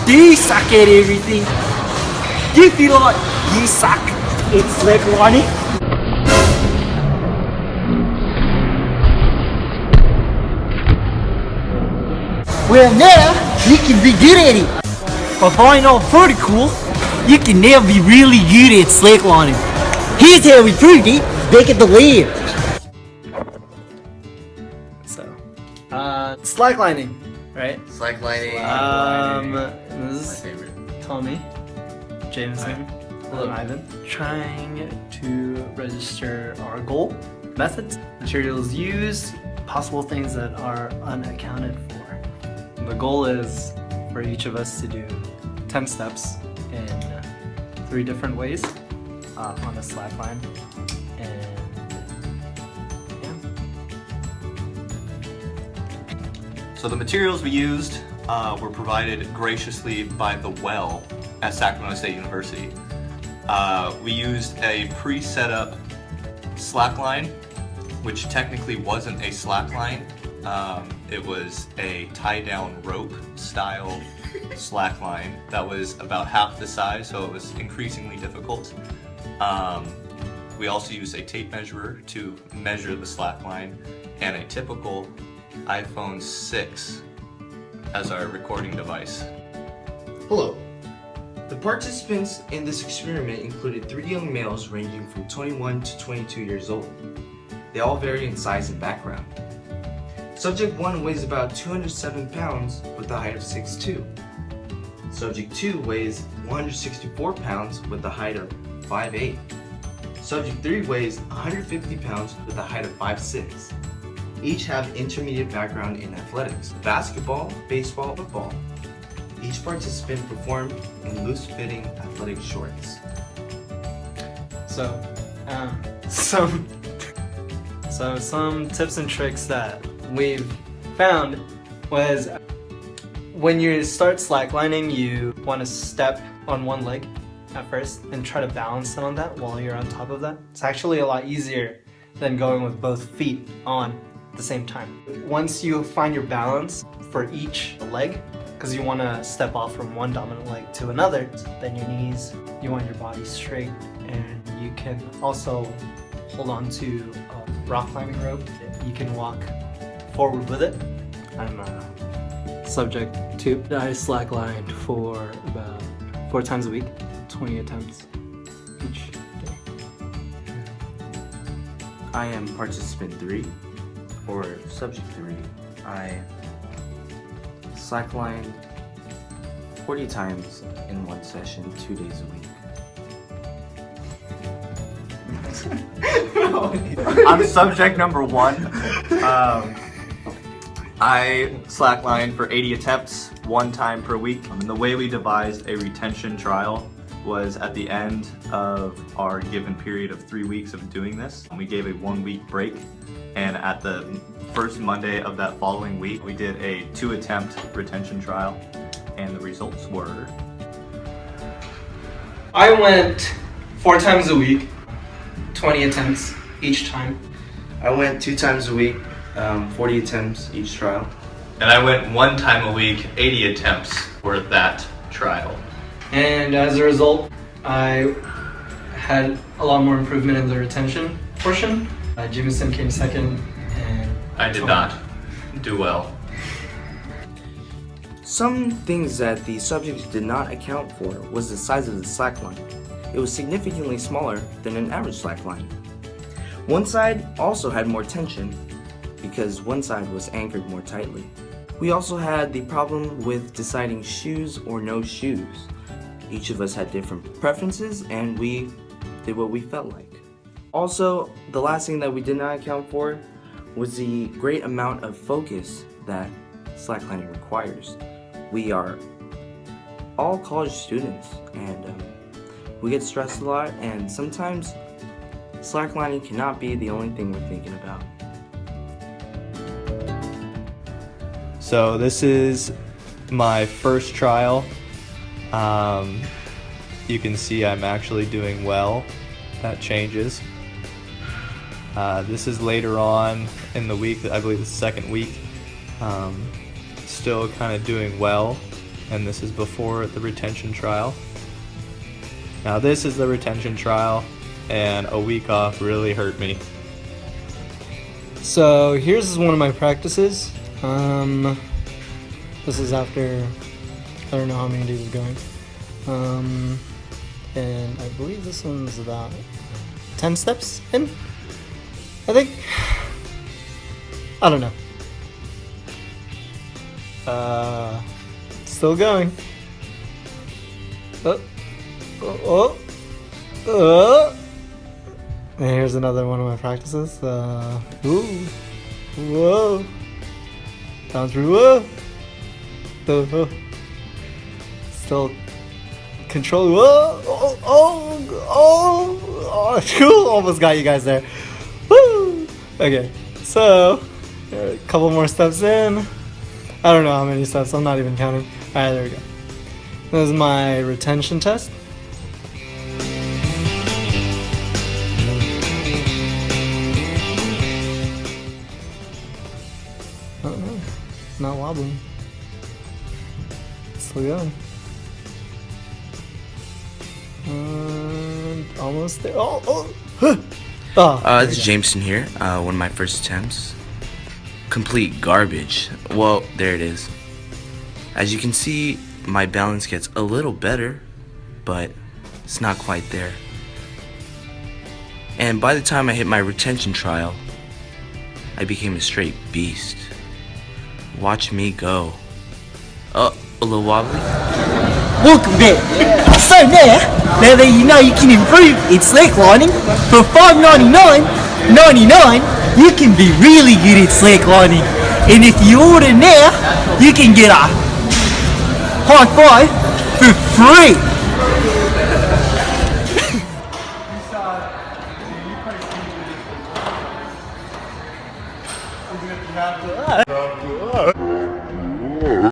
Do you suck at everything? Do you feel like you suck at slacklining? Well, now you can be good at it. But by not pretty cool, you can now be really good at slacklining. Here's how we proved it back at the lab. So, slacklining, right? Slacklining. This is My favorite. Tommy, Jameson, and Ivan. Trying to register our goal, methods, materials used, possible things that are unaccounted for. The goal is for each of us to do 10 steps in 3 different ways on a slackline. And yeah. So the materials we used were provided graciously by The Well at Sacramento State University. We used a pre-set up slackline, which technically wasn't a slackline. It was a tie-down rope style slackline that was about half the size, so it was increasingly difficult. We also used a tape measurer to measure the slackline and a typical iPhone 6 as our recording device. Hello. The participants in this experiment included 3 young males ranging from 21 to 22 years old. They all vary in size and background. Subject 1 weighs about 207 pounds with a height of 6'2". Subject 2 weighs 164 pounds with a height of 5'8". Subject 3 weighs 150 pounds with a height of 5'6". Each have intermediate background in athletics, basketball, baseball, football. Each participant performed in loose-fitting athletic shorts. So, some tips and tricks that we've found was when you start slacklining, you want to step on one leg at first and try to balance it on that while you're on top of that. It's actually a lot easier than going with both feet on at the same time. Once you find your balance for each leg, because you want to step off from one dominant leg to another, then your knees, you want your body straight, and you can also hold on to a rock climbing rope. You can walk forward with it. I'm subject 2. I slacklined for about 4 times a week, 20 attempts each day. I am participant 3, or subject 3. I slacklined 40 times in one session, 2 days a week. I'm subject number 1. I slacklined for 80 attempts, 1 time per week. And the way we devised a retention trial was at the end of our given period of 3 weeks of doing this, we gave a 1-week break. And at the first Monday of that following week, we did a 2-attempt retention trial. And the results were... I went 4 times a week, 20 attempts each time. I went 2 times a week, 40 attempts each trial. And I went 1 time a week, 80 attempts for that trial. And as a result, I had a lot more improvement in the retention portion. Jameson came second, and I did not do well. Some things that the subjects did not account for was the size of the slackline. It was significantly smaller than an average slackline. One side also had more tension because one side was anchored more tightly. We also had the problem with deciding shoes or no shoes. Each of us had different preferences and we did what we felt like. Also, the last thing that we did not account for was the great amount of focus that slacklining requires. We are all college students and we get stressed a lot, and sometimes slacklining cannot be the only thing we're thinking about. So this is my first trial. You can see I'm actually doing well. That changes. This is later on in the week, I believe the second week. Still kind of doing well. and this is before the retention trial. Now this is the retention trial, and a week off really hurt me. So here's one of my practices. This is after I don't know how many days of going. And I believe this one's about 10 steps in, I think. I don't know. Still going. And here's another one of my practices. Ooh. Whoa. Down through. Whoa. Still control. Whoa. Oh. Almost got you guys there. Woo. Okay. So, a couple more steps in. I don't know how many steps. I'm not even counting. Alright, there we go. This is my retention test. Oh, not wobbling. Still going. Almost there. This is Jameson here. One of my first attempts. Complete garbage. Well, there it is. As you can see, my balance gets a little better, but it's not quite there. And by the time I hit my retention trial, I became a straight beast. Watch me go. A little wobbly. Welcome back. So now that you know you can improve in slacklining, for $5.99.99, you can be really good at slacklining. And if you order now, you can get a high five for free.